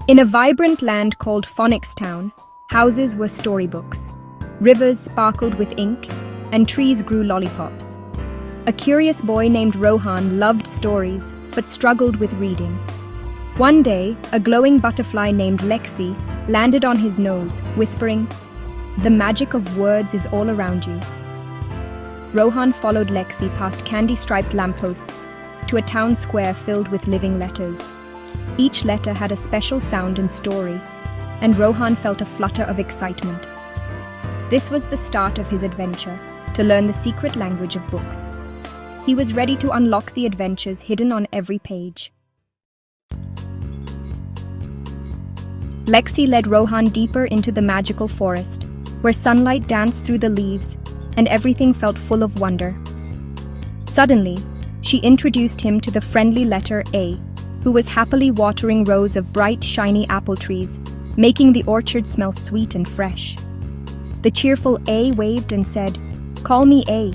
In a vibrant land called Phoenix Town, houses were storybooks, rivers sparkled with ink, and trees grew lollipops. A curious boy named Rohan loved stories, but struggled with reading. One day, a glowing butterfly named Lexi landed on his nose, whispering, "The magic of words is all around you." Rohan followed Lexi past candy-striped lampposts to a town square filled with living letters. Each letter had a special sound and story, and Rohan felt a flutter of excitement. This was the start of his adventure, to learn the secret language of books. He was ready to unlock the adventures hidden on every page. Lexi led Rohan deeper into the magical forest, where sunlight danced through the leaves, and everything felt full of wonder. Suddenly, she introduced him to the friendly letter A, who was happily watering rows of bright, shiny apple trees, making the orchard smell sweet and fresh. The cheerful A waved and said, "Call me A.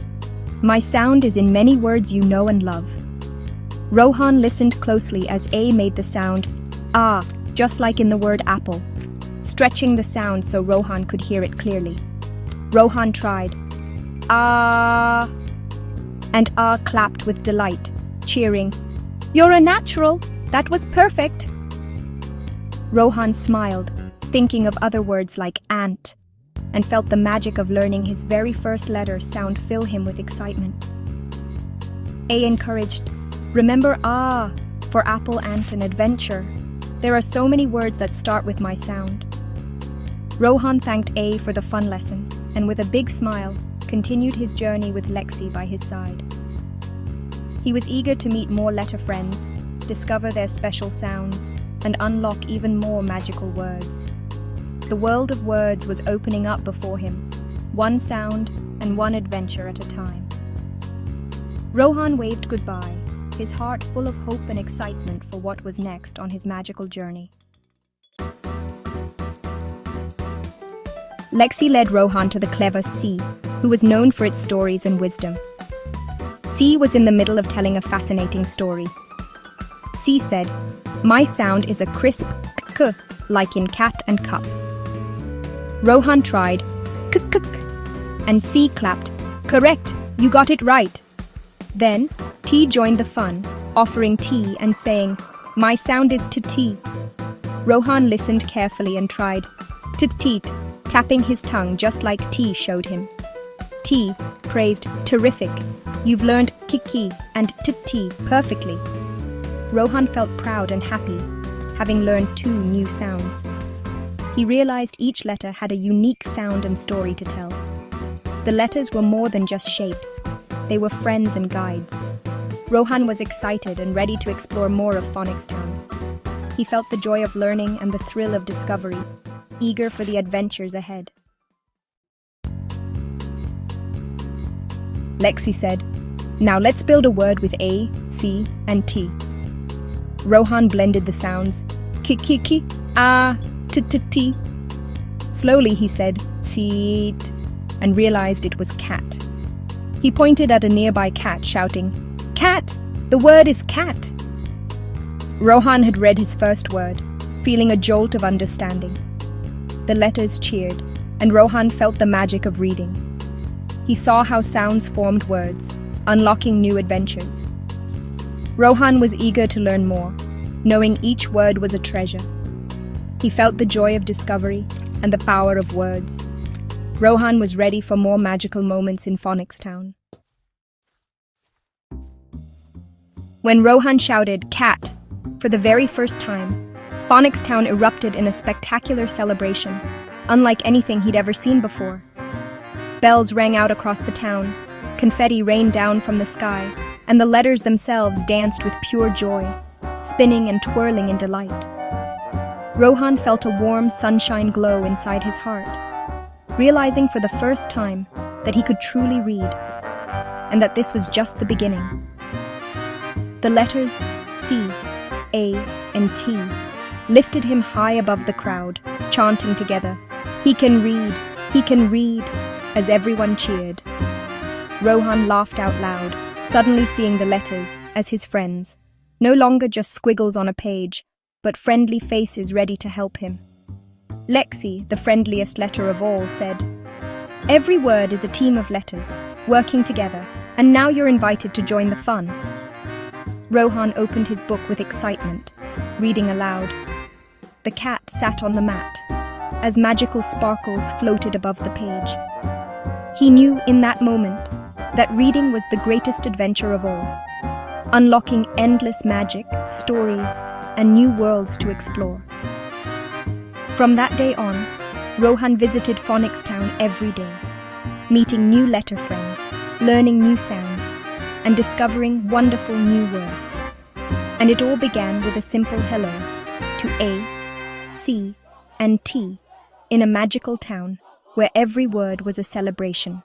My sound is in many words you know and love." Rohan listened closely as A made the sound, "ah," just like in the word apple, stretching the sound so Rohan could hear it clearly. Rohan tried, "ah," and Ah clapped with delight, cheering, "You're a natural! That was perfect!" Rohan smiled, thinking of other words like ant, and felt the magic of learning his very first letter sound fill him with excitement. A encouraged, "Remember ah for apple, ant, and adventure. There are so many words that start with my sound." Rohan thanked A for the fun lesson, and with a big smile, continued his journey with Lexi by his side. He was eager to meet more letter friends, discover their special sounds, and unlock even more magical words. The world of words was opening up before him, one sound and one adventure at a time. Rohan waved goodbye, his heart full of hope and excitement for what was next on his magical journey. Lexi led Rohan to the clever C, who was known for its stories and wisdom. C was in the middle of telling a fascinating story. C said, "My sound is a crisp k, like in cat and cup." Rohan tried, "k, and C clapped, "Correct, you got it right." Then, T joined the fun, offering tea and saying, "My sound is t-t." Rohan listened carefully and tried, "tit-teet," tapping his tongue just like T showed him. T praised, "Terrific, you've learned kiki and tit-t perfectly." Rohan felt proud and happy, having learned 2 new sounds. He realized each letter had a unique sound and story to tell. The letters were more than just shapes. They were friends and guides. Rohan was excited and ready to explore more of Phoenix Town. He felt the joy of learning and the thrill of discovery, eager for the adventures ahead. Lexi said, "Now let's build a word with A, C, and T." Rohan blended the sounds, ki, ah, t. Slowly he said, "Seet," and realized it was cat. He pointed at a nearby cat, shouting, "Cat! The word is cat!" Rohan had read his first word, feeling a jolt of understanding. The letters cheered, and Rohan felt the magic of reading. He saw how sounds formed words, unlocking new adventures. Rohan was eager to learn more, knowing each word was a treasure. He felt the joy of discovery and the power of words. Rohan was ready for more magical moments in Phoenix Town. When Rohan shouted, "Cat!" for the very first time, Phoenix Town erupted in a spectacular celebration, unlike anything he'd ever seen before. Bells rang out across the town, confetti rained down from the sky, and the letters themselves danced with pure joy, spinning and twirling in delight. Rohan felt a warm sunshine glow inside his heart, realizing for the first time that he could truly read, and that this was just the beginning. The letters C, A, and T lifted him high above the crowd, chanting together, "He can read, he can read," as everyone cheered. Rohan laughed out loud, suddenly seeing the letters as his friends, no longer just squiggles on a page, but friendly faces ready to help him. Lexi, the friendliest letter of all, said, "Every word is a team of letters, working together, and now you're invited to join the fun." Rohan opened his book with excitement, reading aloud. The cat sat on the mat, as magical sparkles floated above the page. He knew in that moment that reading was the greatest adventure of all, unlocking endless magic, stories, and new worlds to explore. From that day on, Rohan visited Phoenix Town every day, meeting new letter friends, learning new sounds, and discovering wonderful new words. And it all began with a simple hello to A, C, and T in a magical town where every word was a celebration.